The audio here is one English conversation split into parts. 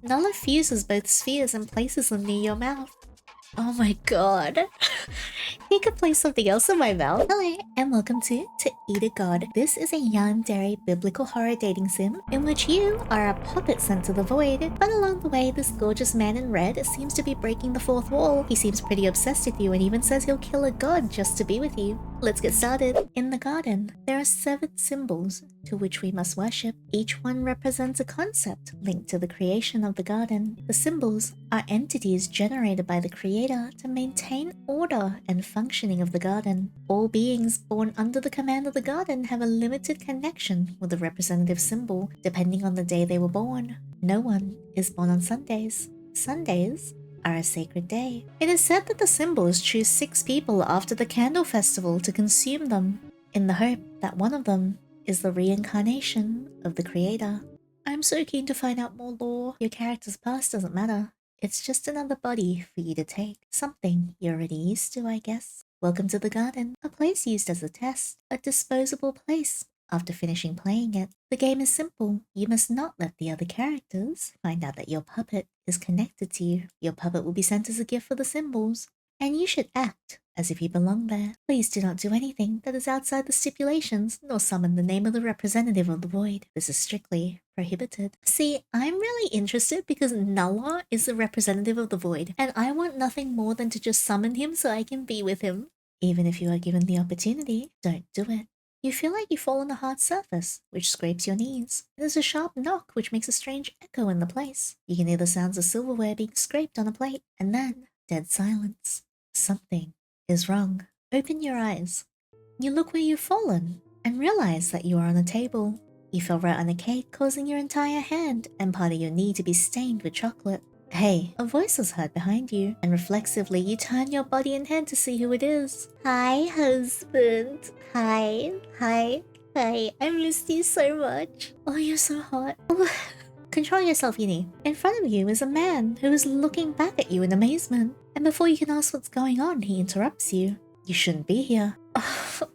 Nulla fuses both spheres and places them near your mouth. Oh my god. He could place something else in my mouth. Hello, and welcome to Eat a God. This is a Yandere biblical horror dating sim in which you are a puppet sent to the void. But along the way, this gorgeous man in red seems to be breaking the fourth wall. He seems pretty obsessed with you and even says he'll kill a god just to be with you. Let's get started. In the garden, there are 7 symbols to which we must worship. Each one represents a concept linked to the creation of the garden. The symbols are entities generated by the creator to maintain order and functioning of the garden. All beings born under the command of the garden have a limited connection with the representative symbol depending on the day they were born. No one is born on Sundays. Sundays are a sacred day. It is said that the symbols choose 6 people after the candle festival to consume them, in the hope that one of them is the reincarnation of the creator. I'm so keen to find out more lore. Your character's past doesn't matter. It's just another body for you to take. Something you're already used to, I guess. Welcome to the garden, a place used as a test, a disposable place after finishing playing it. The game is simple. You must not let the other characters find out that your puppet is connected to you. Your puppet will be sent as a gift for the symbols, and you should act as if you belong there. Please do not do anything that is outside the stipulations, nor summon the name of the representative of the void. This is strictly prohibited. See, I'm really interested because Nulla is the representative of the void, and I want nothing more than to just summon him so I can be with him. Even if you are given the opportunity, don't do it. You feel like you fall on a hard surface, which scrapes your knees. There's a sharp knock, which makes a strange echo in the place. You can hear the sounds of silverware being scraped on a plate, and then dead silence. Something is wrong. Open your eyes. You look where you've fallen, and realize that you are on a table. You fell right on a cake, causing your entire hand and part of your knee to be stained with chocolate. Hey, a voice is heard behind you, and reflexively you turn your body and head to see who it is. Hi, husband. Hi. I missed you so much. Oh, you're so hot. Control yourself, Yinny. In front of you is a man who is looking back at you in amazement. And before you can ask what's going on, he interrupts you. You shouldn't be here.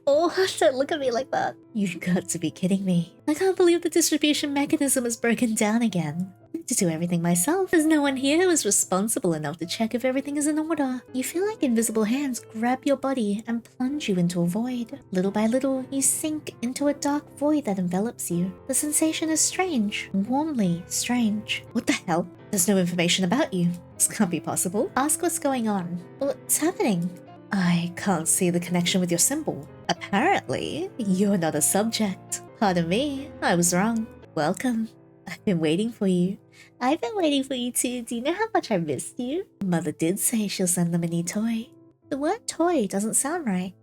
Oh, don't look at me like that. You've got to be kidding me. I can't believe the distribution mechanism is broken down again. I need to do everything myself. There's no one here who is responsible enough to check if everything is in order. You feel like invisible hands grab your body and plunge you into a void. Little by little, you sink into a dark void that envelops you. The sensation is strange, warmly strange. What the hell? There's no information about you. This can't be possible. Ask what's going on. What's happening? I can't see the connection with your symbol. Apparently, you're not a subject. Pardon me, I was wrong. Welcome. I've been waiting for you. I've been waiting for you too. Do you know how much I missed you? Mother did say she'll send them a new toy. The word toy doesn't sound right.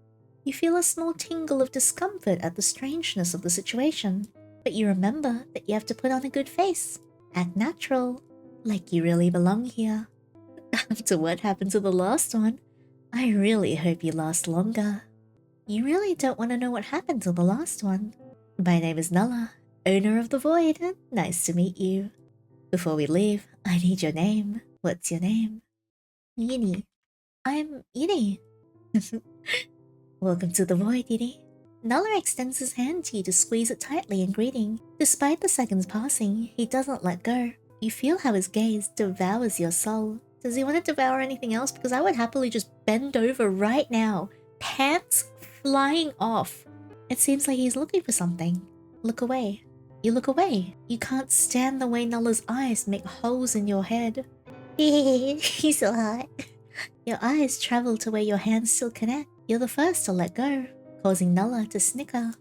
You feel a small tingle of discomfort at the strangeness of the situation. But you remember that you have to put on a good face. Act natural. Like you really belong here. After what happened to the last one, I really hope you last longer. You really don't want to know what happened to the last one. My name is Nulla, owner of the void. Nice to meet you. Before we leave, I need your name. What's your name? Yinny. I'm Yinny. Welcome to the void, Yinny. Nulla extends his hand to you to squeeze it tightly in greeting. Despite the seconds passing, he doesn't let go. You feel how his gaze devours your soul. Does he want to devour anything else? Because I would happily just bend over right now, pants flying off. It seems like he's looking for something. Look away. You look away. You can't stand the way Nulla's eyes make holes in your head. He's so hot. Your eyes travel to where your hands still connect. You're the first to let go, causing Nulla to snicker.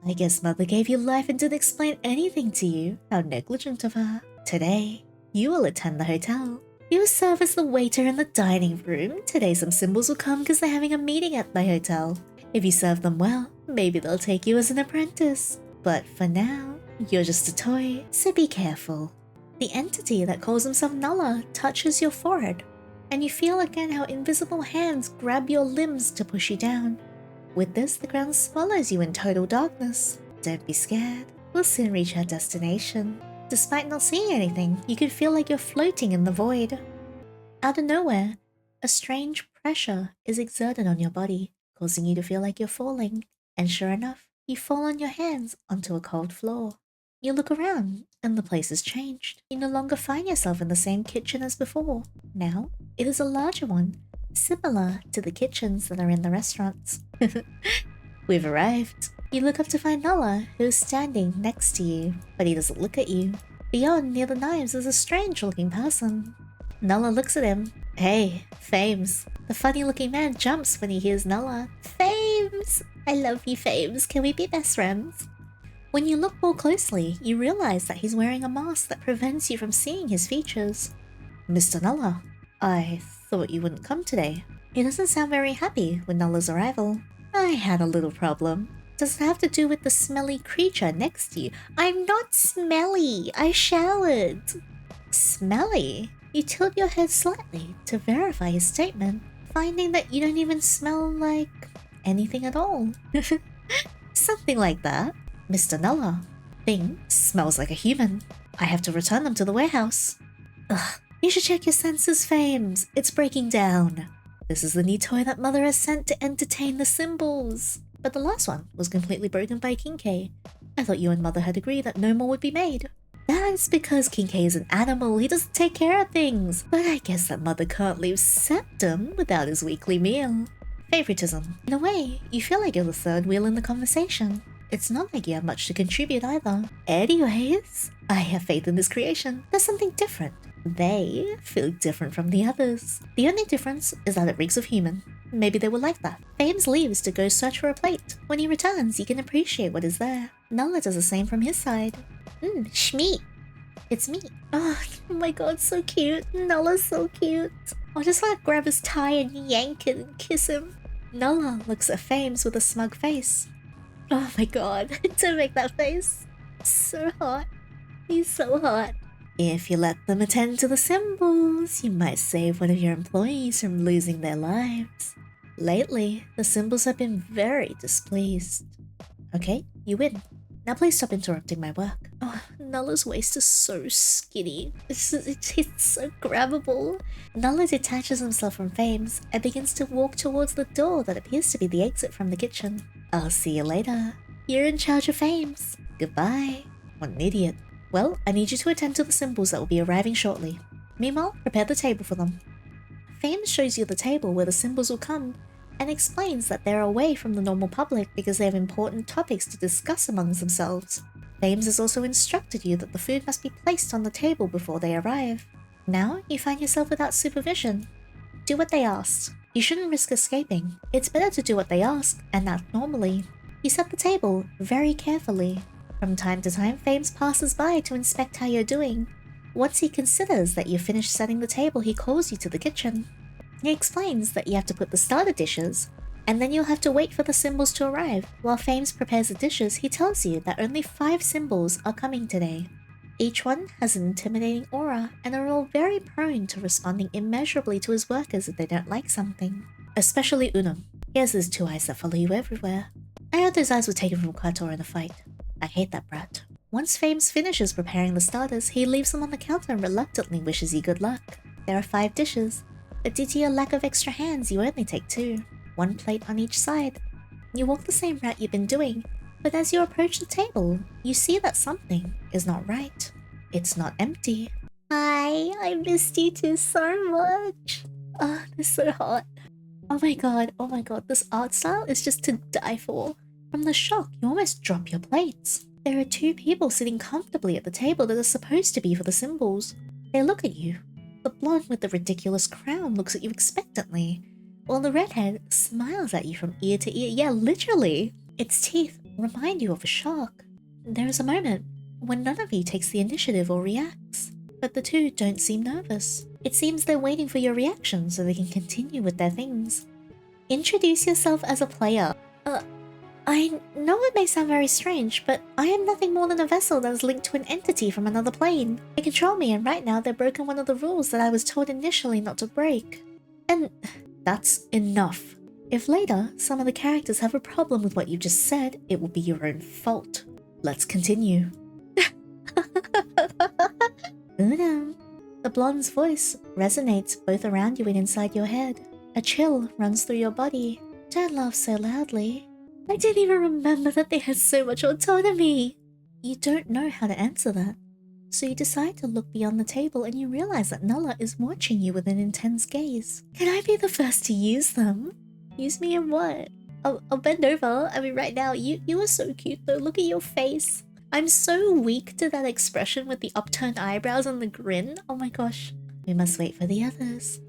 I guess Mother gave you life and didn't explain anything to you. How negligent of her. Today, you will attend the hotel. You will serve as the waiter in the dining room. Today some symbols will come because they're having a meeting at the hotel. If you serve them well, maybe they'll take you as an apprentice. But for now, you're just a toy, so be careful. The entity that calls himself Nulla touches your forehead, and you feel again how invisible hands grab your limbs to push you down. With this, the ground swallows you in total darkness. Don't be scared. We'll soon reach our destination. Despite not seeing anything, you can feel like you're floating in the void. Out of nowhere, a strange pressure is exerted on your body, causing you to feel like you're falling. And sure enough, you fall on your hands onto a cold floor. You look around and the place has changed. You no longer find yourself in the same kitchen as before. Now, it is a larger one, similar to the kitchens that are in the restaurants. We've arrived. You look up to find Nulla, who is standing next to you, but he doesn't look at you. Beyond, near the knives, is a strange-looking person. Nulla looks at him. Hey, Fames. The funny-looking man jumps when he hears Nulla. Fames! I love you, Fames. Can we be best friends? When you look more closely, you realize that he's wearing a mask that prevents you from seeing his features. Mr. Nulla, I thought you wouldn't come today. He doesn't sound very happy with Nulla's arrival. I had a little problem. Does it have to do with the smelly creature next to you? I'm not smelly. I showered. Smelly? You tilt your head slightly to verify his statement, finding that you don't even smell like anything at all. Something like that. Mr. Nulla, thing smells like a human. I have to return them to the warehouse. Ugh, you should check your senses, Fames. It's breaking down. This is the new toy that Mother has sent to entertain the symbols. But the last one was completely broken by Kinkei. I thought you and Mother had agreed that no more would be made. That's because Kinkei is an animal, he doesn't take care of things. But I guess that Mother can't leave Septum without his weekly meal. Favoritism. In a way, you feel like you're the third wheel in the conversation. It's not like you have much to contribute either. Anyways, I have faith in this creation. There's something different. They feel different from the others. The only difference is that it reeks of human. Maybe they will like that. Fames leaves to go search for a plate. When he returns, you can appreciate what is there. Nulla does the same from his side. Schmeat. It's me. Oh my god, so cute. Nulla's so cute. I just want to grab his tie and yank it and kiss him. Nulla looks at Fames with a smug face. Oh my god, don't make that face. So hot. He's so hot. If you let them attend to the symbols, you might save one of your employees from losing their lives. Lately, the symbols have been very displeased. Okay, you win. Now please stop interrupting my work. Oh, Nulla's waist is so skinny. It's so grabbable. Nulla detaches himself from Fames and begins to walk towards the door that appears to be the exit from the kitchen. I'll see you later. You're in charge of Fames. Goodbye. What an idiot. Well, I need you to attend to the symbols that will be arriving shortly. Meanwhile, prepare the table for them. Fames shows you the table where the symbols will come, and explains that they're away from the normal public because they have important topics to discuss amongst themselves. Fames has also instructed you that the food must be placed on the table before they arrive. Now, you find yourself without supervision. Do what they asked. You shouldn't risk escaping. It's better to do what they ask, and act normally. You set the table very carefully. From time to time, Fames passes by to inspect how you're doing. Once he considers that you've finished setting the table, he calls you to the kitchen. He explains that you have to put the starter dishes, and then you'll have to wait for the symbols to arrive. While Fames prepares the dishes, he tells you that only 5 symbols are coming today. Each one has an intimidating aura, and are all very prone to responding immeasurably to his workers if they don't like something. Especially Unum. He has those 2 eyes that follow you everywhere. I heard those eyes were taken from Kator in a fight. I hate that brat. Once Fames finishes preparing the starters, he leaves them on the counter and reluctantly wishes you good luck. There are 5 dishes, but due to your lack of extra hands, you only take 2. 1 plate on each side. You walk the same route you've been doing, but as you approach the table, you see that something is not right. It's not empty. Hi, I missed you two so much. Oh, this is so hot. Oh my god, this art style is just to die for. From the shock, you almost drop your plates. There are 2 people sitting comfortably at the table that are supposed to be for the symbols. They look at you. The blonde with the ridiculous crown looks at you expectantly, while the redhead smiles at you from ear to ear. Yeah, literally. Its teeth remind you of a shark. There is a moment when none of you takes the initiative or reacts, but the 2 don't seem nervous. It seems they're waiting for your reaction so they can continue with their things. Introduce yourself as a player. I know it may sound very strange, but I am nothing more than a vessel that is linked to an entity from another plane. They control me, and right now they've broken one of the rules that I was told initially not to break. And that's enough. If later some of the characters have a problem with what you just said, it will be your own fault. Let's continue. Unum. The blonde's voice resonates both around you and inside your head. A chill runs through your body. Don't laugh so loudly. I didn't even remember that they had so much autonomy. You don't know how to answer that. So you decide to look beyond the table and you realize that Nulla is watching you with an intense gaze. Can I be the first to use them? Use me in what? I'll bend over. I mean, right now, you are so cute though. Look at your face. I'm so weak to that expression with the upturned eyebrows and the grin. Oh my gosh. We must wait for the others.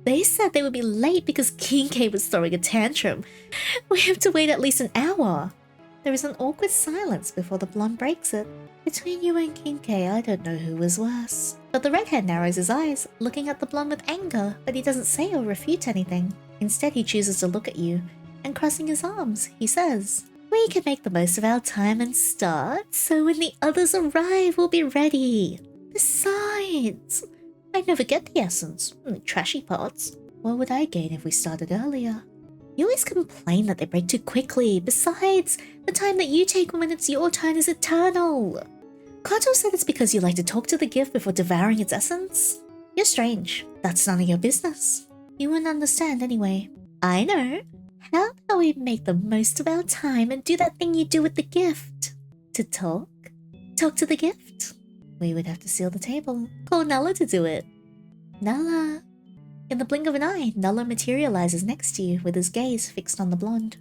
They said they would be late because Kinke was throwing a tantrum. We have to wait at least an hour. There is an awkward silence before the blonde breaks it. Between you and Kinke, I don't know who was worse. But the redhead narrows his eyes, looking at the blonde with anger, but he doesn't say or refute anything. Instead, he chooses to look at you, and crossing his arms, he says, "We can make the most of our time and start, so when the others arrive, we'll be ready. Besides, I never get the essence, the trashy parts. What would I gain if we started earlier? You always complain that they break too quickly. Besides, the time that you take when it's your turn is eternal. Kato said it's because you like to talk to the gift before devouring its essence. You're strange. That's none of your business. You wouldn't understand anyway. I know. How about we make the most of our time and do that thing you do with the gift? To talk? Talk to the gift? We would have to seal the table. Call Nulla to do it. Nulla." In the blink of an eye, Nulla materializes next to you with his gaze fixed on the blonde.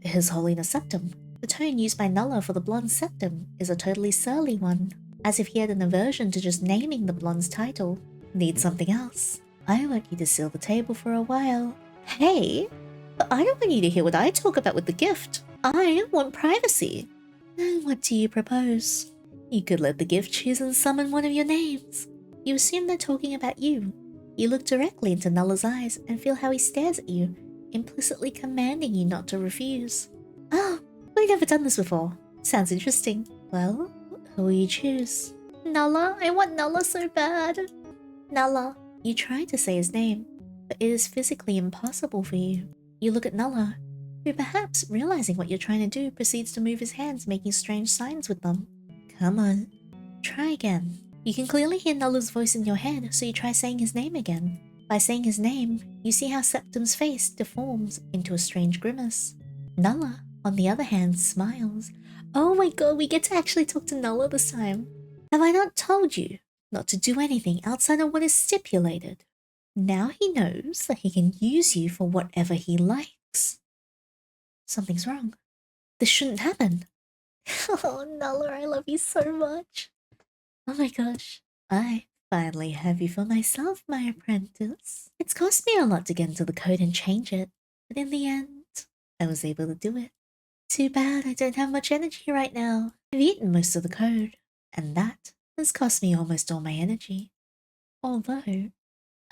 His Holiness Septum. The tone used by Nulla for the blonde's septum is a totally surly one, as if he had an aversion to just naming the blonde's title. Need something else? I want you to seal the table for a while. Hey, but I don't want you to hear what I talk about with the gift. I want privacy. And what do you propose? You could let the gift choose and summon one of your names. You assume they're talking about you. You look directly into Nulla's eyes and feel how he stares at you, implicitly commanding you not to refuse. Oh, we've never done this before. Sounds interesting. Well, who will you choose? Nulla? I want Nulla so bad. Nulla. You try to say his name, but it is physically impossible for you. You look at Nulla, who perhaps, realizing what you're trying to do, proceeds to move his hands, making strange signs with them. Come on. Try again. You can clearly hear Nulla's voice in your head, so you try saying his name again. By saying his name, you see how Septum's face deforms into a strange grimace. Nulla, on the other hand, smiles. Oh my god, we get to actually talk to Nulla this time. Have I not told you not to do anything outside of what is stipulated? Now he knows that he can use you for whatever he likes. Something's wrong. This shouldn't happen. Oh, Nulla, I love you so much. Oh my gosh, I finally have you for myself, my apprentice. It's cost me a lot to get into the code and change it, but in the end, I was able to do it. Too bad I don't have much energy right now. I've eaten most of the code, and that has cost me almost all my energy. Although,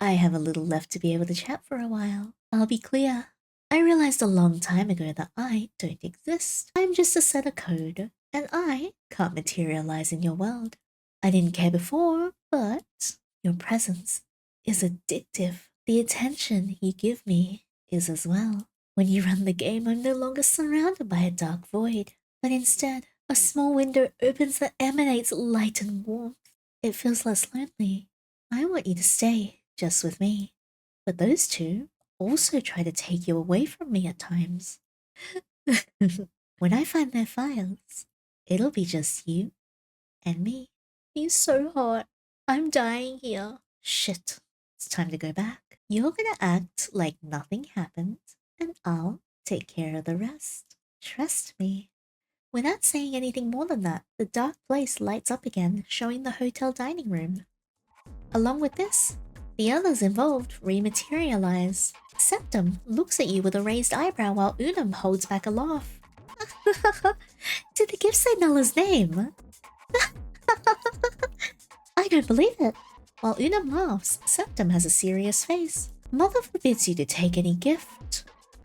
I have a little left to be able to chat for a while. I'll be clear. I realized a long time ago that I don't exist. I'm just a set of code, and I can't materialize in your world. I didn't care before, but your presence is addictive. The attention you give me is as well. When you run the game, I'm no longer surrounded by a dark void, but instead, a small window opens that emanates light and warmth. It feels less lonely. I want you to stay just with me. But those two also try to take you away from me at times. When I find their files, it'll be just you and me. He's so hot. I'm dying here. Shit. It's time to go back. You're gonna act like nothing happened, and I'll take care of the rest. Trust me. Without saying anything more than that, the dark place lights up again, showing the hotel dining room. Along with this, the others involved rematerialize. Septum looks at you with a raised eyebrow while Unum holds back a laugh. Did the gift say Nulla's name? I don't believe it. While Unum laughs, Septum has a serious face. Mother forbids you to take any gift.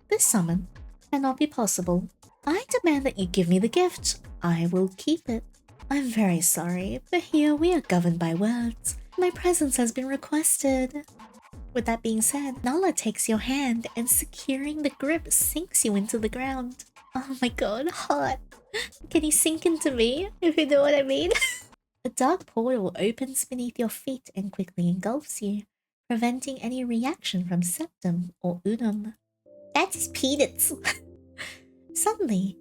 This summon cannot be possible. I demand that you give me the gift. I will keep it. I'm very sorry, but here we are governed by words. My presence has been requested. With that being said, Nulla takes your hand and securing the grip sinks you into the ground. Oh my god, hot. Can he sink into me, if you know what I mean? A dark portal opens beneath your feet and quickly engulfs you, preventing any reaction from Septum or Unum. That's peanuts! Suddenly,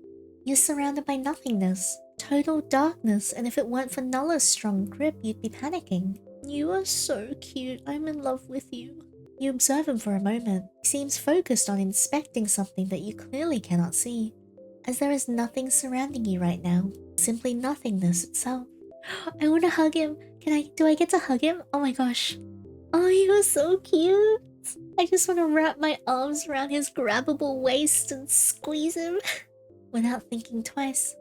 you're surrounded by nothingness, total darkness, and if it weren't for Nulla's strong grip, you'd be panicking. You are so cute. I'm in love with you. You observe him for a moment. He seems focused on inspecting something that you clearly cannot see, as there is nothing surrounding you right now. Simply nothingness itself. I want to hug him. Do I get to hug him? Oh my gosh. Oh, you are so cute. I just want to wrap my arms around his grabbable waist and squeeze him. Without thinking twice,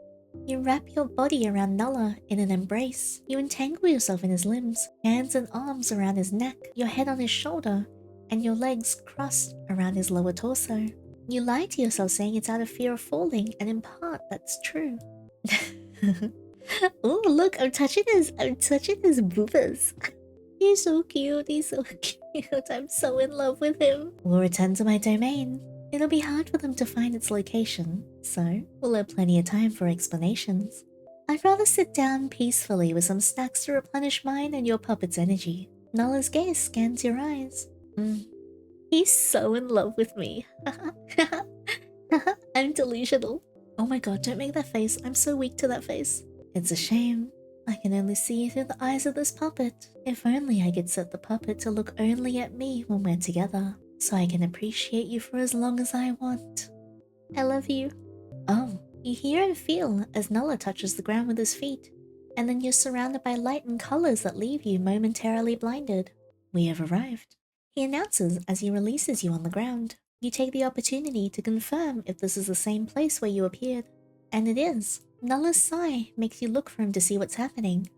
you wrap your body around Nulla in an embrace. You entangle yourself in his limbs, hands and arms around his neck, your head on his shoulder, and your legs crossed around his lower torso. You lie to yourself saying it's out of fear of falling, and in part, that's true. Oh, look, I'm touching his boobas. He's so cute, he's so cute. I'm so in love with him. We'll return to my domain. It'll be hard for them to find its location, so we'll have plenty of time for explanations. I'd rather sit down peacefully with some snacks to replenish mine and your puppet's energy. Nulla's gaze scans your eyes. He's so in love with me. I'm delusional. Oh my god, don't make that face. I'm so weak to that face. It's a shame. I can only see through the eyes of this puppet. If only I could set the puppet to look only at me when we're together, so I can appreciate you for as long as I want. I love you. Oh, you hear and feel as Nulla touches the ground with his feet, and then you're surrounded by light and colors that leave you momentarily blinded. We have arrived, he announces as he releases you on the ground. You take the opportunity to confirm if this is the same place where you appeared. And it is. Nulla's sigh makes you look for him to see what's happening.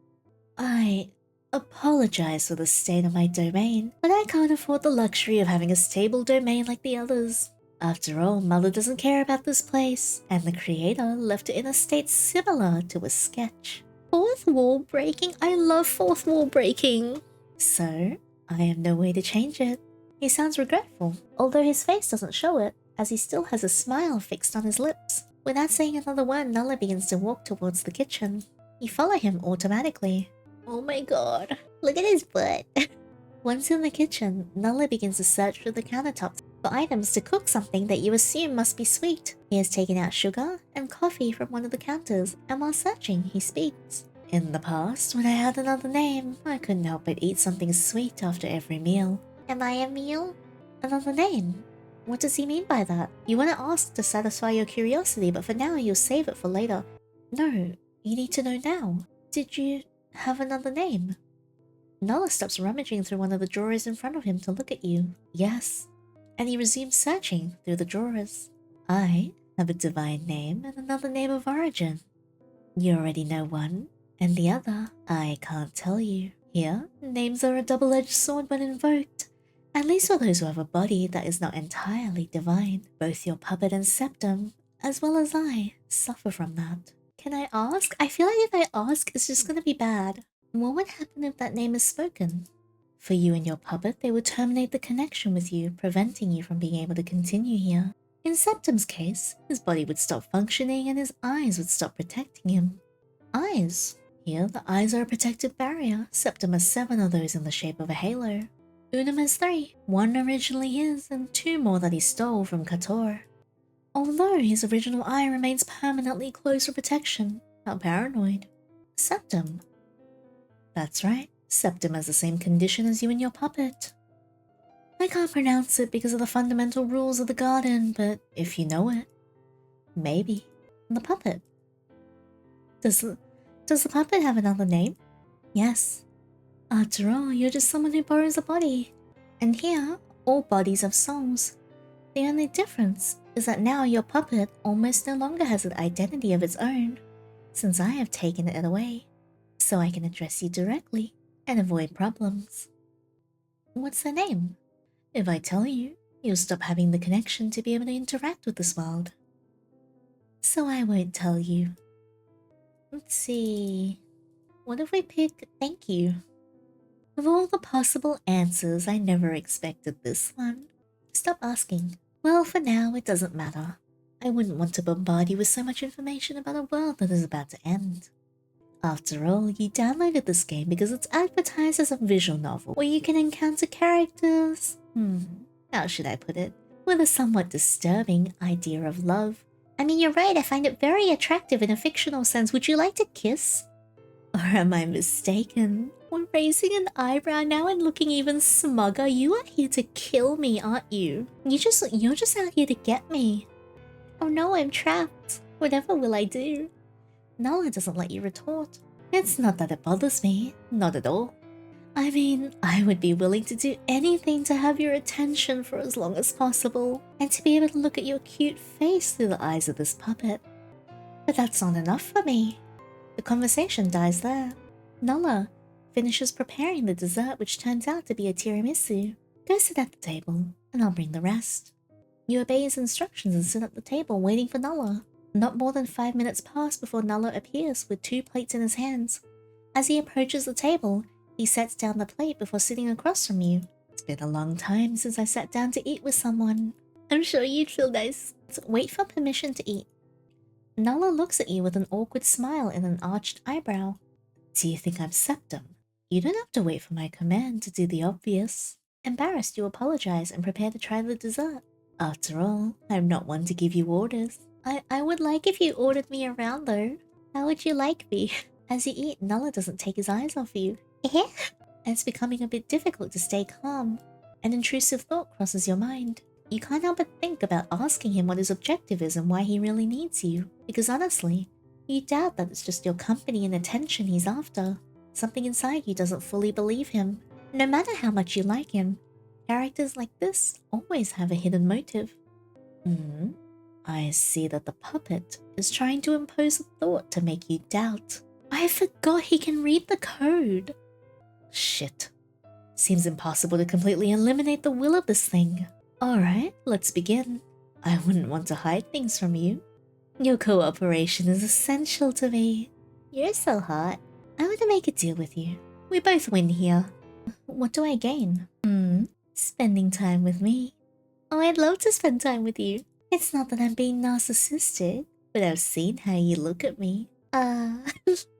I apologize for the state of my domain, but I can't afford the luxury of having a stable domain like the others. After all, Mother doesn't care about this place, and the creator left it in a state similar to a sketch. Fourth wall breaking? I love fourth wall breaking! So, I have no way to change it. He sounds regretful, although his face doesn't show it, as he still has a smile fixed on his lips. Without saying another word, Nulla begins to walk towards the kitchen. You follow him automatically. Oh my god, look at his butt. Once in the kitchen, Nulla begins to search through the countertops for items to cook something that you assume must be sweet. He has taken out sugar and coffee from one of the counters, and while searching, he speaks. In the past, when I had another name, I couldn't help but eat something sweet after every meal. Am I a meal? Another name? What does he mean by that? You want to ask to satisfy your curiosity, but for now you'll save it for later. No, you need to know now. Did you have another name? Nulla stops rummaging through one of the drawers in front of him to look at you. Yes. And he resumes searching through the drawers. I have a divine name and another name of origin. You already know one, and the other I can't tell you. Here, names are a double-edged sword when invoked. At least for those who have a body that is not entirely divine. Both your puppet and septum, as well as I, suffer from that. Can I ask? I feel like if I ask, it's just gonna be bad. What would happen if that name is spoken? For you and your puppet, they would terminate the connection with you, preventing you from being able to continue here. In Septum's case, his body would stop functioning and his eyes would stop protecting him. Eyes. Here, the eyes are a protective barrier. Septum has 7 of those in the shape of a halo. Unum has 3, 1 originally his, and 2 more that he stole from Kator. Although his original eye remains permanently closed for protection. How paranoid. Septum. That's right, Septum has the same condition as you and your puppet. I can't pronounce it because of the fundamental rules of the garden, but if you know it, maybe. The puppet. Does the puppet have another name? Yes. After all, you're just someone who borrows a body. And here, all bodies have souls. The only difference is that now your puppet almost no longer has an identity of its own, since I have taken it away, so I can address you directly and avoid problems. What's their name? If I tell you, you'll stop having the connection to be able to interact with this world. So I won't tell you. Let's see... What if we pick thank you? Of all the possible answers, I never expected this one. Stop asking. Well, for now, it doesn't matter. I wouldn't want to bombard you with so much information about a world that is about to end. After all, you downloaded this game because it's advertised as a visual novel where you can encounter characters, how should I put it, with a somewhat disturbing idea of love, I mean, you're right, I find it very attractive in a fictional sense. Would you like to kiss? Or am I mistaken? We're raising an eyebrow now and looking even smugger. You are here to kill me, aren't you? You're just out here to get me. Oh no, I'm trapped. Whatever will I do? Nulla doesn't let you retort. It's not that it bothers me. Not at all. I mean, I would be willing to do anything to have your attention for as long as possible, and to be able to look at your cute face through the eyes of this puppet. But that's not enough for me. The conversation dies there. Nulla finishes preparing the dessert, which turns out to be a tiramisu. Go sit at the table, and I'll bring the rest. You obey his instructions and sit at the table waiting for Nulla. Not more than 5 minutes pass before Nulla appears with 2 plates in his hands. As he approaches the table, he sets down the plate before sitting across from you. It's been a long time since I sat down to eat with someone. I'm sure you'd feel nice. So wait for permission to eat. Nulla looks at you with an awkward smile and an arched eyebrow. Do you think I'm septum? You don't have to wait for my command to do the obvious. Embarrassed, you apologize and prepare to try the dessert. After all, I'm not one to give you orders. I would like if you ordered me around though. How would you like me? As you eat, Nulla doesn't take his eyes off you. And it's becoming a bit difficult to stay calm. An intrusive thought crosses your mind. You can't help but think about asking him what his objective is and why he really needs you. Because honestly, you doubt that it's just your company and attention he's after. Something inside you doesn't fully believe him. No matter how much you like him, characters like this always have a hidden motive. I see that the puppet is trying to impose a thought to make you doubt. I forgot he can read the code. Shit. Seems impossible to completely eliminate the will of this thing. Alright, let's begin. I wouldn't want to hide things from you. Your cooperation is essential to me. You're so hot. I want to make a deal with you. We both win here. What do I gain? Spending time with me. Oh, I'd love to spend time with you. It's not that I'm being narcissistic, but I've seen how you look at me.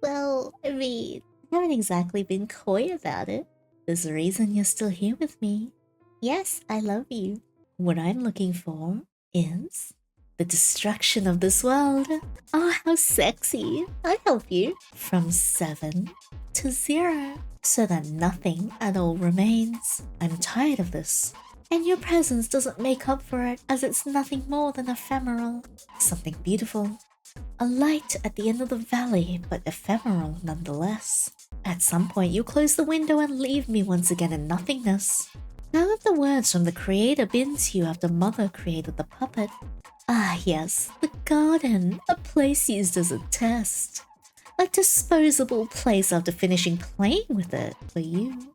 Well, I mean, I haven't exactly been coy about it. There's a reason you're still here with me. Yes, I love you. What I'm looking for is the destruction of this world. Oh, how sexy. I'll help you. From 7 to 0, so that nothing at all remains. I'm tired of this. And your presence doesn't make up for it, as it's nothing more than ephemeral. Something beautiful. A light at the end of the valley, but ephemeral nonetheless. At some point, you'll close the window and leave me once again in nothingness. How have the words from the creator been to you after Mother created the puppet? Ah yes, the garden, a place used as a test. A disposable place after finishing playing with it for you.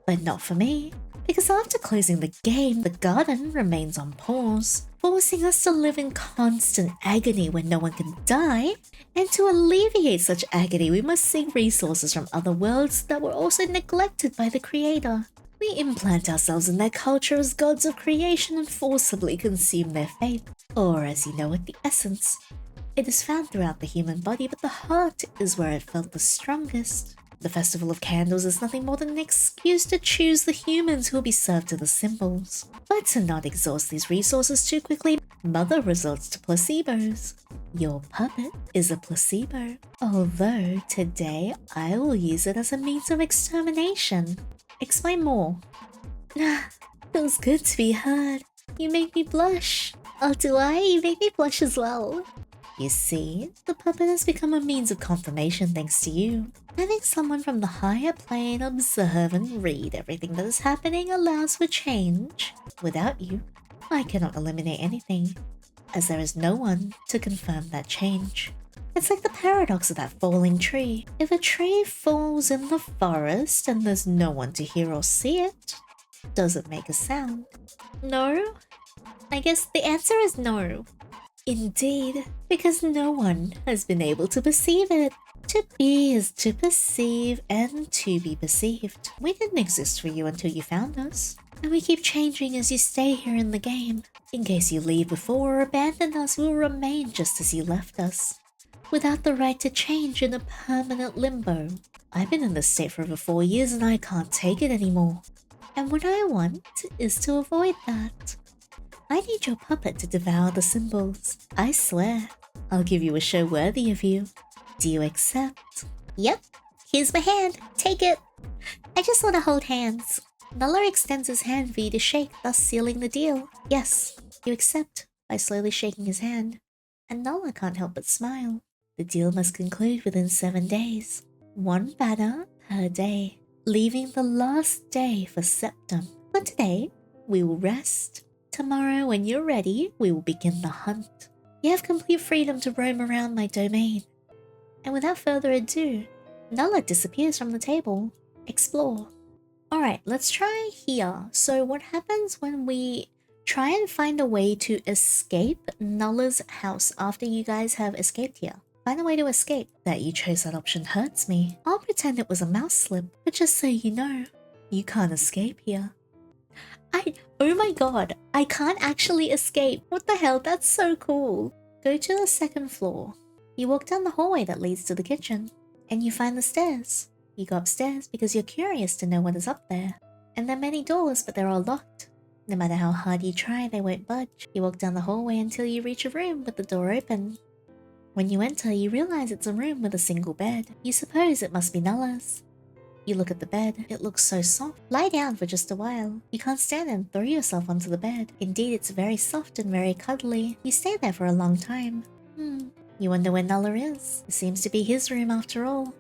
But not for me, because after closing the game, the garden remains on pause, forcing us to live in constant agony when no one can die. And to alleviate such agony, we must seek resources from other worlds that were also neglected by the creator. We implant ourselves in their culture as gods of creation and forcibly consume their faith. Or as you know it, the essence. It is found throughout the human body, but the heart is where it felt the strongest. The Festival of Candles is nothing more than an excuse to choose the humans who will be served to the symbols. But to not exhaust these resources too quickly, Mother resorts to placebos. Your puppet is a placebo, although today I will use it as a means of extermination. Explain more. Feels good to be heard. You make me blush. Oh, do I? You make me blush as well. You see, the puppet has become a means of confirmation thanks to you. Having someone from the higher plane observe and read everything that is happening allows for change. Without you, I cannot eliminate anything, as there is no one to confirm that change. It's like the paradox of that falling tree. If a tree falls in the forest and there's no one to hear or see it, does it make a sound? No? I guess the answer is no. Indeed, because no one has been able to perceive it. To be is to perceive and to be perceived. We didn't exist for you until you found us. And we keep changing as you stay here in the game. In case you leave before or abandon us, we will remain just as you left us, without the right to change in a permanent limbo. I've been in this state for over 4 years and I can't take it anymore. And what I want is to avoid that. I need your puppet to devour the symbols. I swear, I'll give you a show worthy of you. Do you accept? Yep. Here's my hand. Take it. I just want to hold hands. Nulla extends his hand for you to shake, thus sealing the deal. Yes, you accept by slowly shaking his hand. And Nulla can't help but smile. The deal must conclude within 7 days. 1 banner per day, leaving the last day for Septum. For today, we will rest. Tomorrow, when you're ready, we will begin the hunt. You have complete freedom to roam around my domain. And without further ado, Nulla disappears from the table. Explore. Alright, let's try here. So what happens when we try and find a way to escape Nulla's house after you guys have escaped here? Find a way to escape. That you chose that option hurts me. I'll pretend it was a mouse slip, but just so you know, you can't escape here. Oh my god, I can't actually escape. What the hell, that's so cool. Go to the 2nd floor. You walk down the hallway that leads to the kitchen, and you find the stairs. You go upstairs because you're curious to know what is up there. And there are many doors, but they're all locked. No matter how hard you try, they won't budge. You walk down the hallway until you reach a room with the door open. When you enter, you realize it's a room with a single bed. You suppose it must be Nulla's. You look at the bed. It looks so soft. Lie down for just a while. You can't stand it and throw yourself onto the bed. Indeed, it's very soft and very cuddly. You stay there for a long time. You wonder where Nulla is. It seems to be his room after all.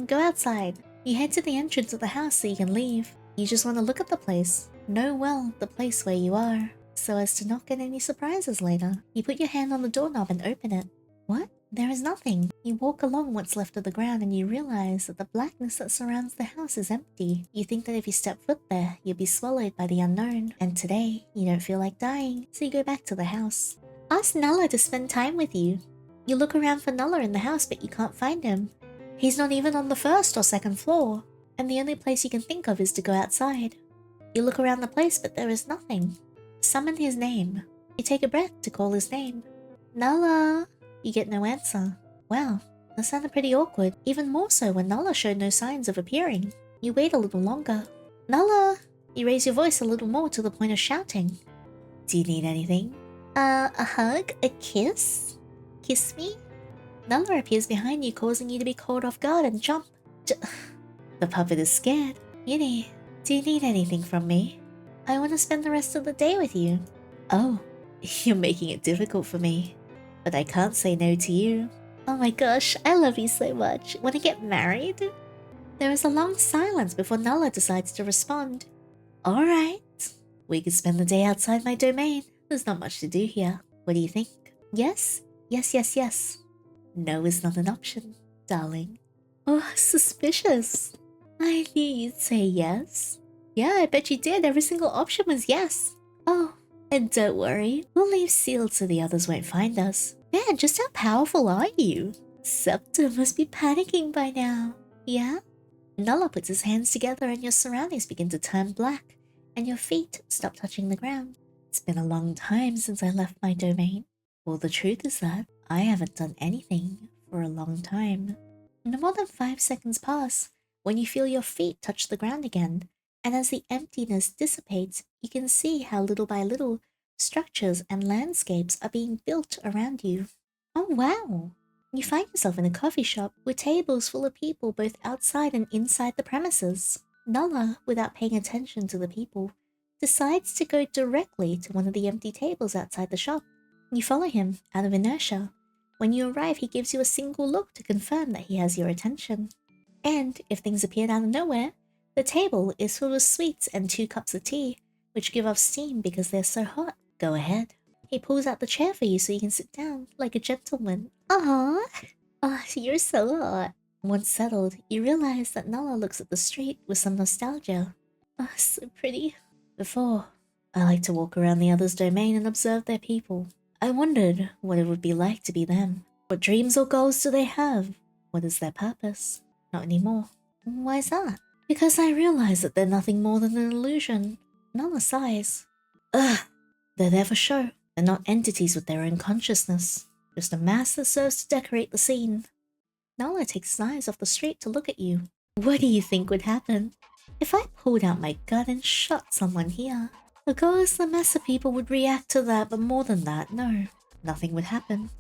Go outside. You head to the entrance of the house so you can leave. You just want to look at the place. Know well the place where you are, so as to not get any surprises later. You put your hand on the doorknob and open it. What? There is nothing. You walk along what's left of the ground and you realize that the blackness that surrounds the house is empty. You think that if you step foot there, you'll be swallowed by the unknown. And today, you don't feel like dying, so you go back to the house. Ask Nulla to spend time with you. You look around for Nulla in the house, but you can't find him. He's not even on the 1st or 2nd floor, and the only place you can think of is to go outside. You look around the place, but there is nothing. Summon his name. You take a breath to call his name. Nulla! You get no answer. Wow, that sounded pretty awkward, even more so when Nulla showed no signs of appearing. You wait a little longer. Nulla! You raise your voice a little more to the point of shouting. Do you need anything? A hug? A kiss? Kiss me? Nulla appears behind you, causing you to be caught off guard and jump. The puppet is scared. Yinny, do you need anything from me? I want to spend the rest of the day with you. Oh, you're making it difficult for me. But I can't say no to you. Oh my gosh, I love you so much. Want to get married? There is a long silence before Nulla decides to respond. Alright. We could spend the day outside my domain. There's not much to do here. What do you think? Yes? Yes, yes, yes. No is not an option, darling. Oh, suspicious. I knew you'd say yes. Yeah, I bet you did. Every single option was yes. Oh, and don't worry, we'll leave sealed so the others won't find us. Man, just how powerful are you? Septum must be panicking by now. Yeah? Nulla puts his hands together and your surroundings begin to turn black, and your feet stop touching the ground. It's been a long time since I left my domain. Well, the truth is that I haven't done anything for a long time. No more than 5 seconds pass when you feel your feet touch the ground again, and as the emptiness dissipates, you can see how little by little structures and landscapes are being built around you. Oh wow! You find yourself in a coffee shop with tables full of people both outside and inside the premises. Nulla, without paying attention to the people, decides to go directly to one of the empty tables outside the shop. You follow him out of inertia. When you arrive, he gives you a single look to confirm that he has your attention. And if things appeared out of nowhere, the table is full of sweets and 2 cups of tea, which give off steam because they're so hot. Go ahead. He pulls out the chair for you so you can sit down like a gentleman. Aww! Oh, you're so hot. Once settled, you realize that Nulla looks at the street with some nostalgia. Oh, so pretty. Before, I like to walk around the other's domain and observe their people. I wondered what it would be like to be them. What dreams or goals do they have? What is their purpose? Not anymore. Why's that? Because I realize that they're nothing more than an illusion. Nulla sighs. Ugh! They're there for show. They're not entities with their own consciousness. Just a mask that serves to decorate the scene. Nulla takes his eyes off the street to look at you. What do you think would happen if I pulled out my gun and shot someone here? Of course, the mass of people would react to that, but more than that, no. Nothing would happen.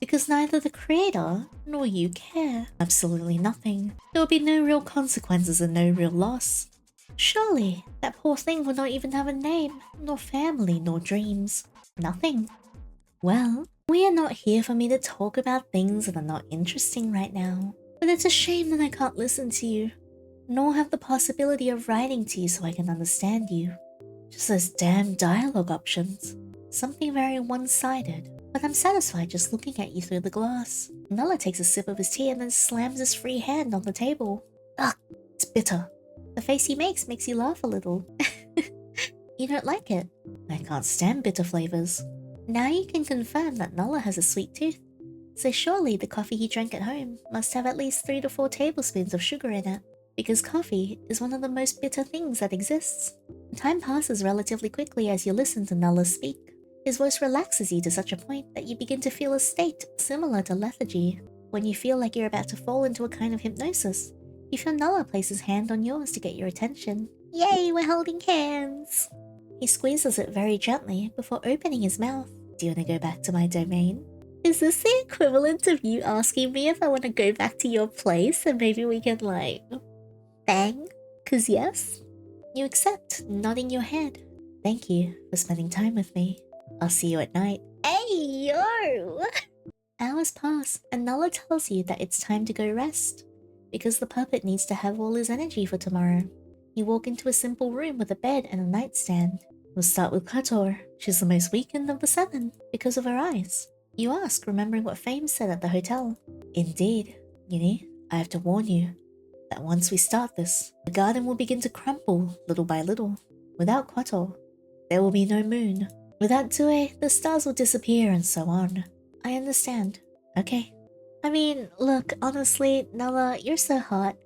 Because neither the creator nor you care. Absolutely nothing. There would be no real consequences and no real loss. Surely, that poor thing would not even have a name, nor family, nor dreams. Nothing. Well, we are not here for me to talk about things that are not interesting right now. But it's a shame that I can't listen to you, nor have the possibility of writing to you so I can understand you. Just those damn dialogue options. Something very one-sided. But I'm satisfied just looking at you through the glass. Nulla takes a sip of his tea and then slams his free hand on the table. Ugh, it's bitter. The face he makes you laugh a little. You don't like it? I can't stand bitter flavors. Now you can confirm that Nulla has a sweet tooth. So surely the coffee he drank at home must have at least 3 to 4 tablespoons of sugar in it. Because coffee is one of the most bitter things that exists. Time passes relatively quickly as you listen to Nulla speak. His voice relaxes you to such a point that you begin to feel a state similar to lethargy. When you feel like you're about to fall into a kind of hypnosis, you feel Nulla place his hand on yours to get your attention. Yay, we're holding hands! He squeezes it very gently before opening his mouth. Do you want to go back to my domain? Is this the equivalent of you asking me if I want to go back to your place and maybe we can, like, bang? 'Cause yes? You accept, nodding your head. Thank you for spending time with me. I'll see you at night. Hey, yo! Hours pass, and Nulla tells you that it's time to go rest, because the puppet needs to have all his energy for tomorrow. You walk into a simple room with a bed and a nightstand. We'll start with Kator. She's the most weakened of the 7, because of her eyes. You ask, remembering what Fame said at the hotel. Indeed, Yinny, I have to warn you that once we start this, the garden will begin to crumble little by little. Without Kator, there will be no moon. Without Tue, the stars will disappear and so on. I understand. Okay. I mean, look, honestly, Nulla, you're so hot.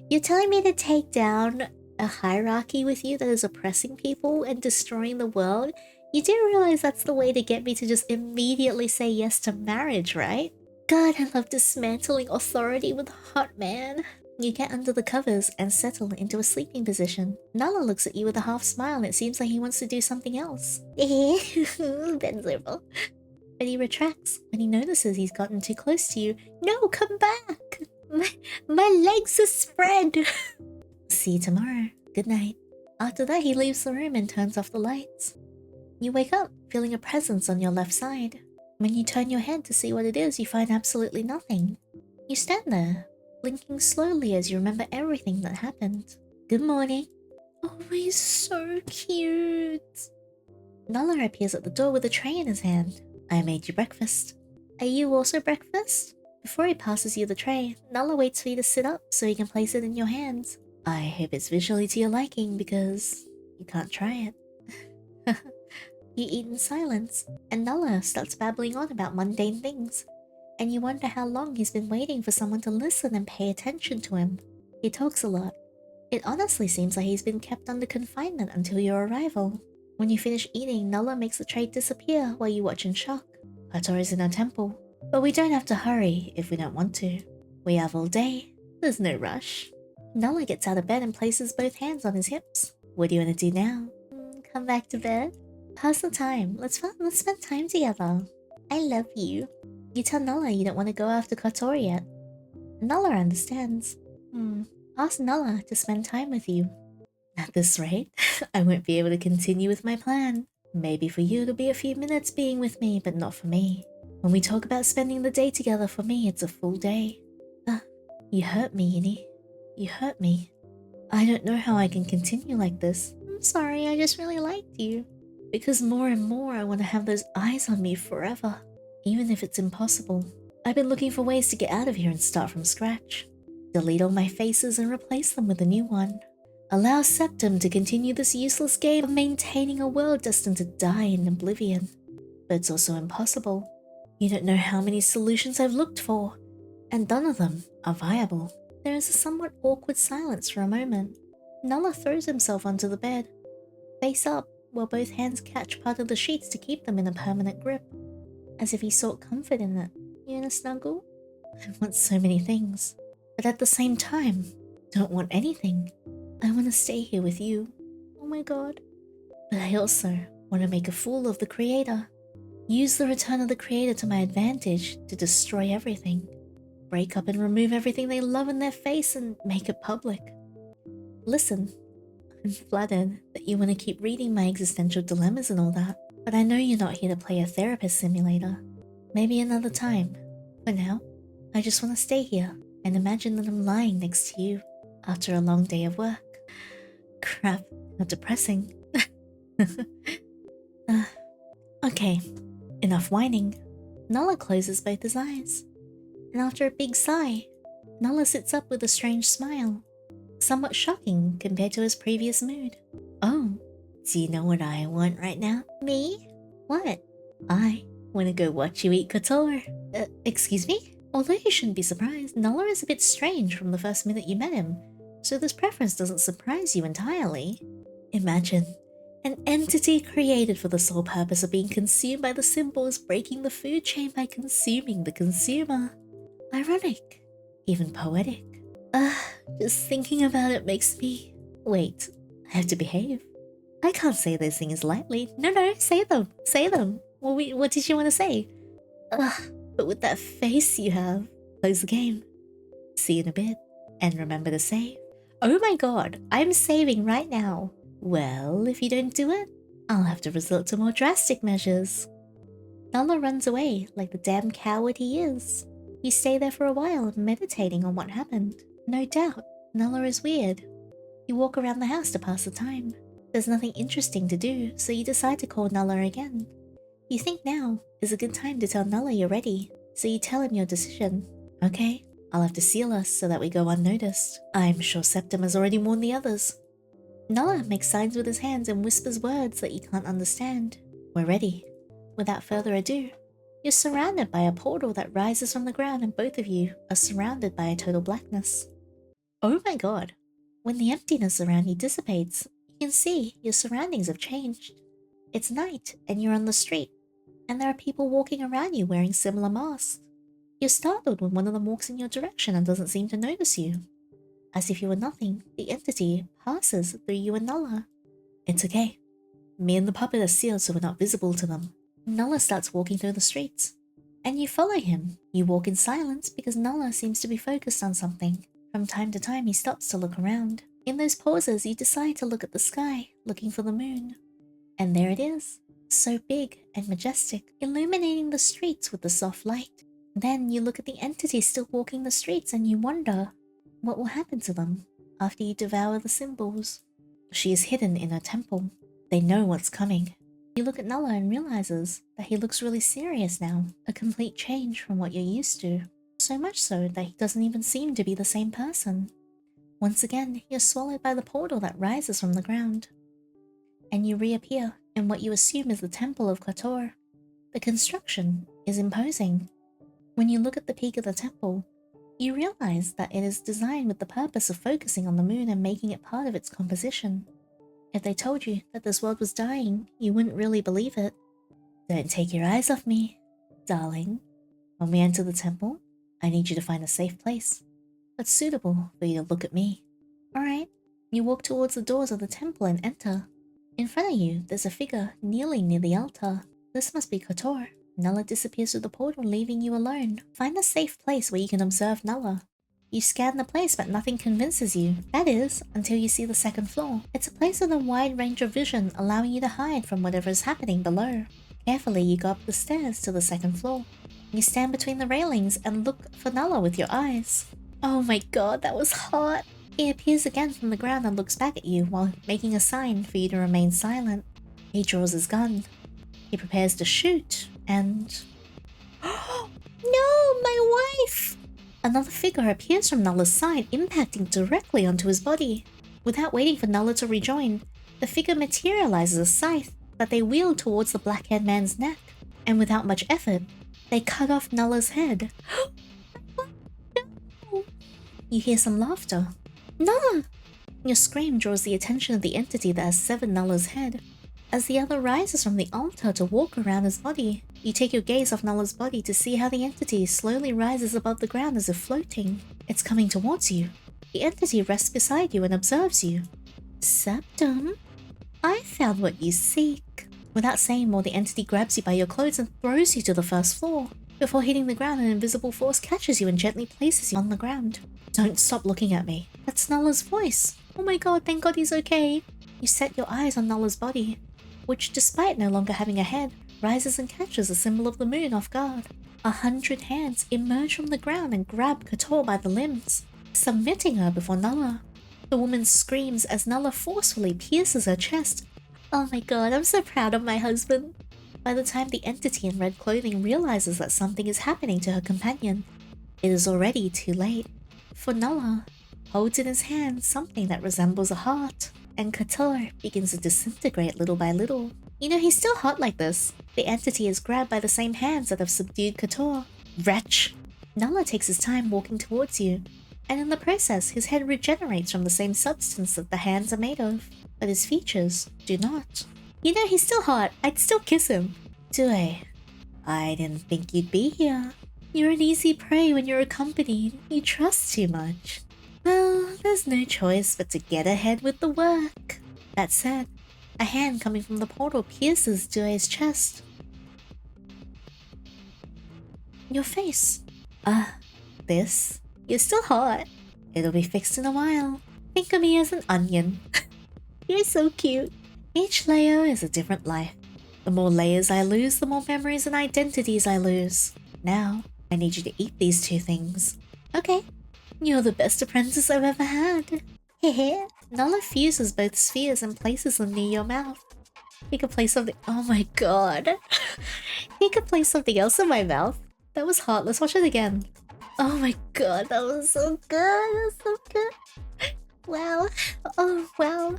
You're telling me to take down a hierarchy with you that is oppressing people and destroying the world? You do realize that's the way to get me to just immediately say yes to marriage, right? God, I love dismantling authority with a hot man. You get under the covers and settle into a sleeping position. Nulla looks at you with a half smile and it seems like he wants to do something else. Ben's over. But he retracts when he notices he's gotten too close to you. No, come back! My legs are spread! See you tomorrow. Good night. After that, he leaves the room and turns off the lights. You wake up, feeling a presence on your left side. When you turn your head to see what it is, you find absolutely nothing. You stand there, blinking slowly as you remember everything that happened. Good morning. Oh, he's so cute. Nulla appears at the door with a tray in his hand. I made you breakfast. Are you also breakfast? Before he passes you the tray, Nulla waits for you to sit up so he can place it in your hands. I hope it's visually to your liking because you can't try it. You eat in silence, and Nulla starts babbling on about mundane things, and you wonder how long he's been waiting for someone to listen and pay attention to him. He talks a lot. It honestly seems like he's been kept under confinement until your arrival. When you finish eating, Nulla makes the tray disappear while you watch in shock. Hator is in our temple, but we don't have to hurry if we don't want to. We have all day. There's no rush. Nulla gets out of bed and places both hands on his hips. What do you want to do now? Come back to bed? Pass the time. Let's spend time together. I love you. You tell Nulla you don't want to go after Kotor yet. Nulla understands. Ask Nulla to spend time with you. At this rate, I won't be able to continue with my plan. Maybe for you it'll be a few minutes being with me, but not for me. When we talk about spending the day together, for me it's a full day. You hurt me, Yinny. You hurt me. I don't know how I can continue like this. I'm sorry, I just really liked you. Because more and more I want to have those eyes on me forever. Even if it's impossible. I've been looking for ways to get out of here and start from scratch. Delete all my faces and replace them with a new one. Allow Septum to continue this useless game of maintaining a world destined to die in oblivion. But it's also impossible. You don't know how many solutions I've looked for, and none of them are viable. There is a somewhat awkward silence for a moment. Nulla throws himself onto the bed, face up, while both hands catch part of the sheets to keep them in a permanent grip, as if he sought comfort in it. You in a snuggle? I want so many things, but at the same time, don't want anything. I want to stay here with you. Oh my god. But I also want to make a fool of the creator. Use the return of the creator to my advantage to destroy everything. Break up and remove everything they love in their face and make it public. Listen, I'm flattered that you want to keep reading my existential dilemmas and all that, but I know you're not here to play a therapist simulator. Maybe another time. For now, I just want to stay here and imagine that I'm lying next to you after a long day of work. Crap, how depressing. Okay, enough whining. Nulla closes both his eyes, and after a big sigh, Nulla sits up with a strange smile, somewhat shocking compared to his previous mood. Oh, do you know what I want right now? Me? What? I want to go watch you eat couture. Excuse me? Although you shouldn't be surprised, Nulla is a bit strange from the first minute you met him, so this preference doesn't surprise you entirely. Imagine an entity created for the sole purpose of being consumed by the symbols, breaking the food chain by consuming the consumer. Ironic, even poetic. Just thinking about it makes me... Wait, I have to behave. I can't say those things lightly. No, say them. Say them. What did you want to say? But with that face you have, close the game. See you in a bit, and remember to save. Oh my god, I'm saving right now. Well, if you don't do it, I'll have to resort to more drastic measures. Nulla runs away like the damn coward he is. You stay there for a while, meditating on what happened. No doubt, Nulla is weird. You walk around the house to pass the time. There's nothing interesting to do, so you decide to call Nulla again. You think now is a good time to tell Nulla you're ready, so you tell him your decision. Okay, I'll have to seal us so that we go unnoticed. I'm sure Septim has already warned the others. Nulla makes signs with his hands and whispers words that you can't understand. We're ready. Without further ado, you're surrounded by a portal that rises from the ground and both of you are surrounded by a total blackness. Oh my god. When the emptiness around you dissipates, you can see your surroundings have changed. It's night and you're on the street, and there are people walking around you wearing similar masks. You're startled when one of them walks in your direction and doesn't seem to notice you. As if you were nothing, the entity passes through you and Nulla. It's okay. Me and the puppet are sealed so we're not visible to them. Nulla starts walking through the streets, and you follow him. You walk in silence because Nulla seems to be focused on something. From time to time he stops to look around. In those pauses you decide to look at the sky, looking for the moon. And there it is, so big and majestic, illuminating the streets with the soft light. Then you look at the entity still walking the streets and you wonder, what will happen to them after you devour the symbols? She is hidden in her temple. They know what's coming. You look at Nulla and realizes that he looks really serious now, a complete change from what you're used to. So much so that he doesn't even seem to be the same person. Once again, you're swallowed by the portal that rises from the ground. And you reappear in what you assume is the Temple of Klator. The construction is imposing. When you look at the peak of the temple, you realize that it is designed with the purpose of focusing on the moon and making it part of its composition. If they told you that this world was dying, you wouldn't really believe it. Don't take your eyes off me, darling. When we enter the temple, I need you to find a safe place that's suitable for you to look at me. Alright, you walk towards the doors of the temple and enter. In front of you, there's a figure kneeling near the altar. This must be Klator. Nulla disappears through the portal, leaving you alone. Find a safe place where you can observe Nulla. You scan the place, but nothing convinces you. That is, until you see the second floor. It's a place with a wide range of vision, allowing you to hide from whatever is happening below. Carefully, you go up the stairs to the second floor. You stand between the railings and look for Nulla with your eyes. Oh my god, that was hot! He appears again from the ground and looks back at you while making a sign for you to remain silent. He draws his gun. He prepares to shoot, and... No, my wife! Another figure appears from Nulla's side, impacting directly onto his body. Without waiting for Nulla to rejoin, the figure materializes a scythe that they wield towards the black-haired man's neck, and without much effort, they cut off Nulla's head. No! You hear some laughter. Nulla! Your scream draws the attention of the entity that has severed Nulla's head. As the other rises from the altar to walk around his body, you take your gaze off Nulla's body to see how the entity slowly rises above the ground as if floating. It's coming towards you. The entity rests beside you and observes you. Septim? I found what you seek. Without saying more, the entity grabs you by your clothes and throws you to the first floor. Before hitting the ground, an invisible force catches you and gently places you on the ground. Don't stop looking at me. That's Nulla's voice. Oh my god, thank god he's okay. You set your eyes on Nulla's body, which, despite no longer having a head, rises and catches the symbol of the moon off guard. 100 hands emerge from the ground and grab Kator by the limbs, submitting her before Nulla. The woman screams as Nulla forcefully pierces her chest. Oh my god, I'm so proud of my husband. By the time the entity in red clothing realizes that something is happening to her companion, it is already too late. For Nulla holds in his hand something that resembles a heart, and Kator begins to disintegrate little by little. You know, he's still hot like this. The entity is grabbed by the same hands that have subdued Kator. Wretch! Nulla takes his time walking towards you, and in the process, his head regenerates from the same substance that the hands are made of, but his features do not. You know, he's still hot. I'd still kiss him. Do I? I didn't think you'd be here. You're an easy prey when you're accompanied. You trust too much. Well, there's no choice but to get ahead with the work. That said, a hand coming from the portal pierces Due's chest. Your face. This? You're still hot. It'll be fixed in a while. Think of me as an onion. You're so cute. Each layer is a different life. The more layers I lose, the more memories and identities I lose. Now, I need you to eat these two things. Okay. You're the best apprentice I've ever had. Hehe. Nulla fuses both spheres and places them near your mouth. You could place something— oh my god. You could place something else in my mouth. That was hot. Let's watch it again. Oh my god, that was so good. That was so good. Wow. Oh, wow.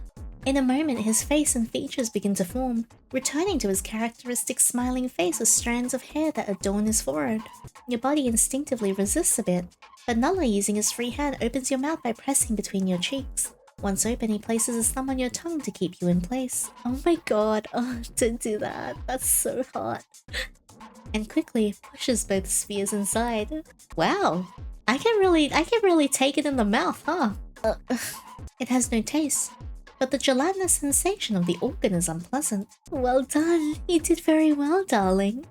In a moment, his face and features begin to form, returning to his characteristic smiling face with strands of hair that adorn his forehead. Your body instinctively resists a bit, but Nulla, using his free hand, opens your mouth by pressing between your cheeks. Once open, he places his thumb on your tongue to keep you in place. Oh my god, oh, don't do that. That's so hot. And quickly pushes both spheres inside. Wow, I can really take it in the mouth, huh? It has no taste, but the gelatinous sensation of the organ is unpleasant. Well done, you did very well, darling.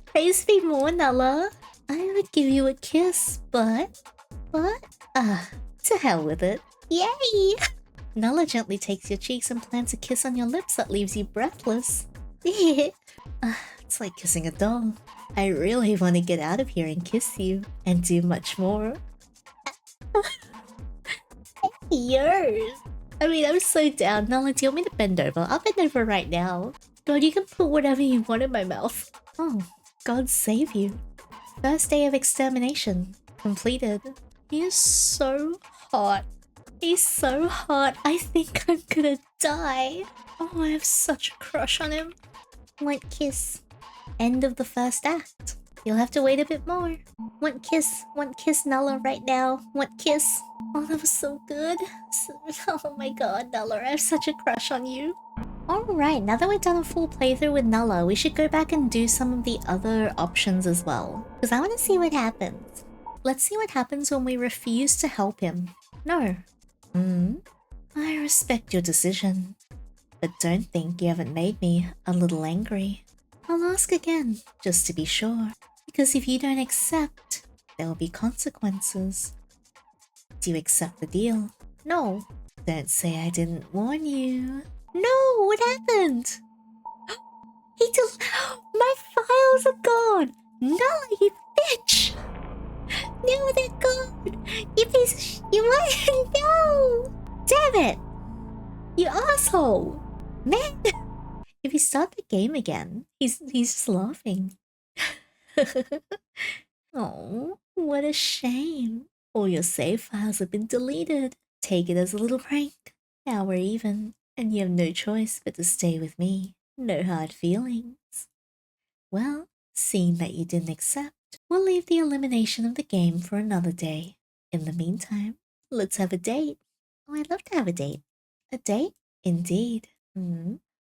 Praise me more, Nulla. I would give you a kiss, but to hell with it. Yay! Nulla gently takes your cheeks and plants a kiss on your lips that leaves you breathless. It's like kissing a doll. I really want to get out of here and kiss you, and do much more. Yours. I mean, I'm so down. Nulla, do you want me to bend over? I'll bend over right now. God, you can put whatever you want in my mouth. Oh, God save you. First day of extermination completed. He is so hot. He's so hot. I think I'm gonna die. Oh, I have such a crush on him. Want kiss. End of the first act. You'll have to wait a bit more. Want kiss Nulla right now. Want kiss. Oh, that was so good. Oh my god, Nulla, I have such a crush on you. Alright, now that we've done a full playthrough with Nulla, we should go back and do some of the other options as well. Because I want to see what happens. Let's see what happens when we refuse to help him. No. I respect your decision. But don't think you haven't made me a little angry. I'll ask again, just to be sure. Because if you don't accept, there will be consequences. Do you accept the deal? No. Don't say I didn't warn you. No, what happened? My files are gone! Nulla, you bitch! No, they're gone! You piece of what? No! Damn it! You asshole! Man! If you start the game again, he's just laughing. Oh, what a shame. All your save files have been deleted. Take it as a little prank. Now we're even, and you have no choice but to stay with me. No hard feelings. Well, seeing that you didn't accept, we'll leave the elimination of the game for another day. In the meantime, let's have a date. Oh, I'd love to have a date. A date? Indeed.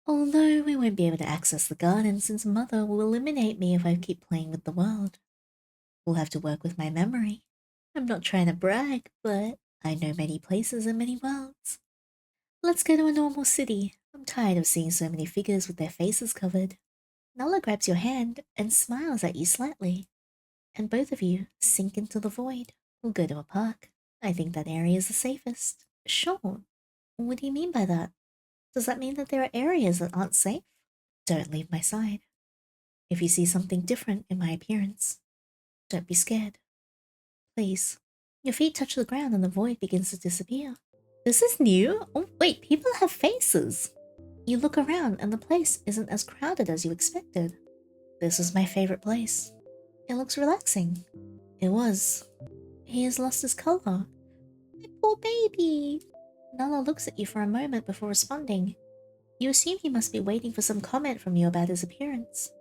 Although we won't be able to access the garden since Mother will eliminate me if I keep playing with the world. We'll have to work with my memory. I'm not trying to brag, but I know many places and many worlds. Let's go to a normal city. I'm I'm tired of seeing so many figures with their faces covered. Nulla grabs your hand and smiles at you slightly, and both of you sink into the void. We'll go to a park. I think that area is the safest. Sure. What do you mean by that? Does that mean that there are areas that aren't safe? Don't leave my side. If you see something different in my appearance, don't be scared. Please. Your feet touch the ground and the void begins to disappear. This is new? Oh, wait, people have faces. You look around and the place isn't as crowded as you expected. This is my favorite place. It looks relaxing. It was. He has lost his color. My poor baby. Nulla looks at you for a moment before responding. You assume he must be waiting for some comment from you about his appearance.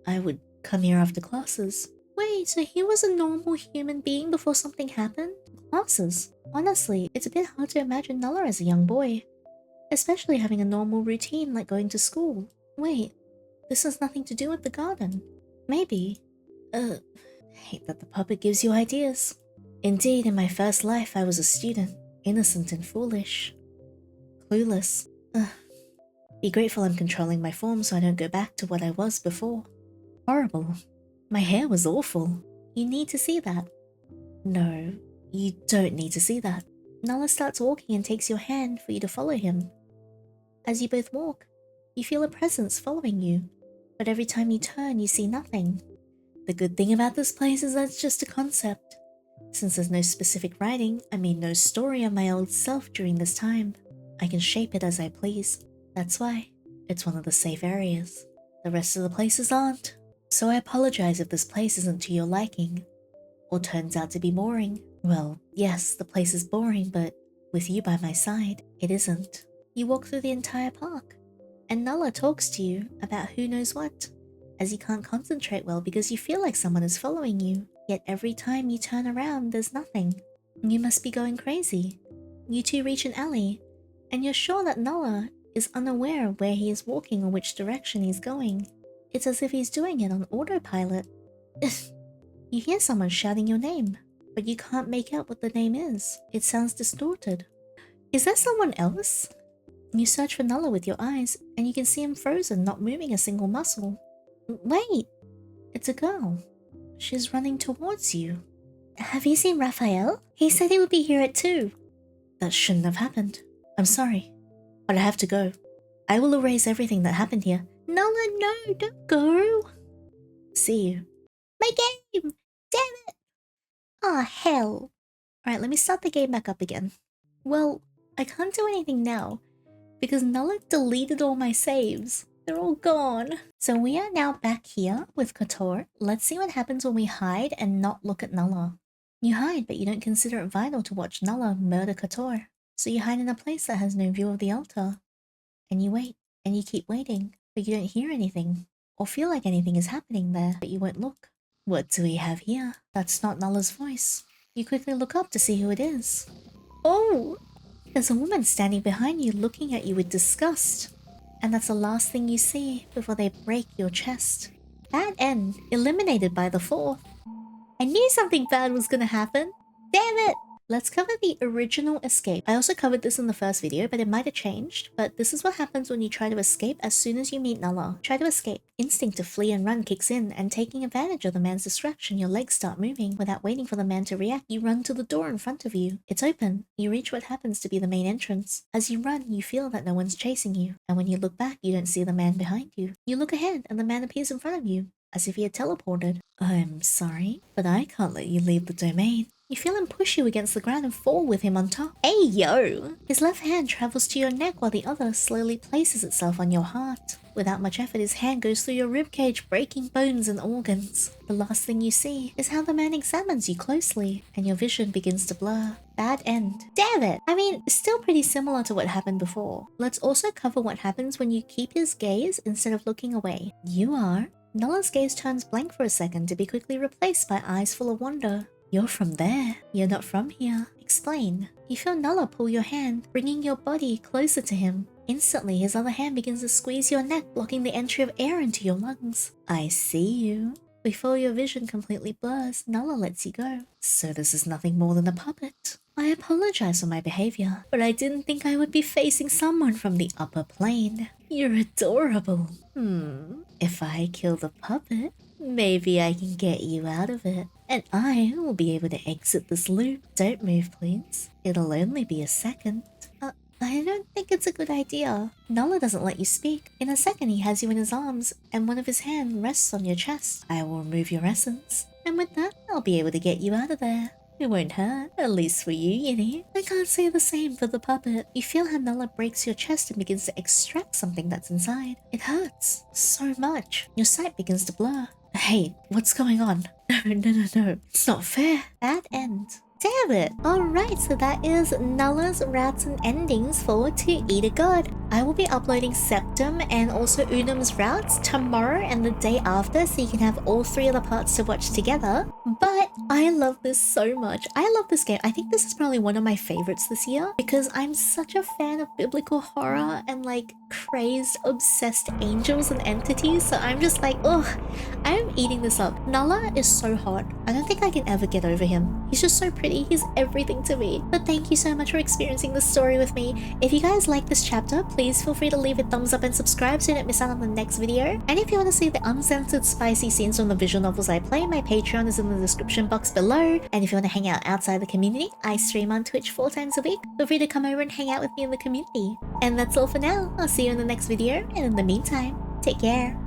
I would come here after classes. Wait, so he was a normal human being before something happened? Classes? Honestly, it's a bit hard to imagine Nulla as a young boy. Especially having a normal routine like going to school. Wait, this has nothing to do with the garden. Maybe. Hate that the puppet gives you ideas. Indeed, in my first life I was a student. Innocent and foolish. Clueless. Be grateful I'm controlling my form so I don't go back to what I was before. Horrible. My hair was awful. You need to see that. No, you don't need to see that. Nulla starts walking and takes your hand for you to follow him. As you both walk, you feel a presence following you, but every time you turn you see nothing. The good thing about this place is that it's just a concept. Since there's no specific writing, I mean no story of my old self during this time, I can shape it as I please. That's why it's one of the safe areas. The rest of the places aren't. So I apologize if this place isn't to your liking, or turns out to be boring. Well, yes, the place is boring, but with you by my side, it isn't. You walk through the entire park, and Nulla talks to you about who knows what, as you can't concentrate well because you feel like someone is following you, yet every time you turn around there's nothing. You must be going crazy. You two reach an alley, and you're sure that Nulla is unaware of where he is walking or which direction he's going. It's as if he's doing it on autopilot. You hear someone shouting your name, but you can't make out what the name is. It sounds distorted. Is there someone else? You search for Nulla with your eyes, and you can see him frozen, not moving a single muscle. Wait! It's a girl. She's running towards you. Have you seen Raphael? He said he would be here at 2. That shouldn't have happened. I'm sorry, but I have to go. I will erase everything that happened here. Nulla, no, don't go. See you. My game! Damn it! Aw, hell. Alright, let me start the game back up again. Well, I can't do anything now, because Nulla deleted all my saves. They're all gone. So we are now back here with Kotor. Let's see what happens when we hide and not look at Nulla. You hide, but you don't consider it vital to watch Nulla murder Kotor. So you hide in a place that has no view of the altar. And you wait, and you keep waiting, but you don't hear anything, or feel like anything is happening there, but you won't look. What do we have here? That's not Nulla's voice. You quickly look up to see who it is. Oh! There's a woman standing behind you looking at you with disgust. And that's the last thing you see before they break your chest. Bad end, eliminated by the 4th. I knew something bad was gonna happen. Damn it! Let's cover the original escape. I also covered this in the first video, but it might have changed. But this is what happens when you try to escape as soon as you meet Nulla. Try to escape. Instinct to flee and run kicks in, and taking advantage of the man's distraction, your legs start moving. Without waiting for the man to react, you run to the door in front of you. It's open. You reach what happens to be the main entrance. As you run, you feel that no one's chasing you. And when you look back, you don't see the man behind you. You look ahead, and the man appears in front of you, as if he had teleported. I'm sorry, but I can't let you leave the domain. You feel him push you against the ground and fall with him on top. Hey yo! His left hand travels to your neck while the other slowly places itself on your heart. Without much effort, his hand goes through your ribcage, breaking bones and organs. The last thing you see is how the man examines you closely, and your vision begins to blur. Bad end. Damn it! I mean, still pretty similar to what happened before. Let's also cover what happens when you keep his gaze instead of looking away. You are. Nulla's gaze turns blank for a second to be quickly replaced by eyes full of wonder. You're from there. You're not from here. Explain. You feel Nulla pull your hand, bringing your body closer to him. Instantly, his other hand begins to squeeze your neck, blocking the entry of air into your lungs. I see you. Before your vision completely blurs, Nulla lets you go. So this is nothing more than a puppet. I apologize for my behavior, but I didn't think I would be facing someone from the upper plane. You're adorable. If I kill the puppet, maybe I can get you out of it. And I will be able to exit this loop. Don't move, please. It'll only be a second. I don't think it's a good idea. Nulla doesn't let you speak. In a second, he has you in his arms, and one of his hands rests on your chest. I will remove your essence, and with that, I'll be able to get you out of there. It won't hurt, at least for you, Yinny. I can't say the same for the puppet. You feel how Nulla breaks your chest and begins to extract something that's inside. It hurts so much. Your sight begins to blur. Hey, what's going on? No. It's not fair. Bad end. Damn it! Alright, so that is Nulla's routes and endings for To Eat a God. I will be uploading Septum and also Unum's routes tomorrow and the day after, so you can have all three of the parts to watch together. But I love this so much. I love this game. I think this is probably one of my favorites this year because I'm such a fan of biblical horror and like crazed, obsessed angels and entities. So I'm just like, ugh, I'm eating this up. Nulla is so hot. I don't think I can ever get over him. He's just so pretty. He's everything to me. But thank you so much for experiencing this story with me. If you guys like this chapter, please feel free to leave a thumbs up and subscribe so you don't miss out on the next video. And if you want to see the uncensored spicy scenes from the visual novels I play, my Patreon is in the description box below. And if you want to hang out outside the community, I stream on Twitch 4 times a week. Feel free to come over and hang out with me in the community. And that's all for now. I'll see you in the next video, and in the meantime, take care.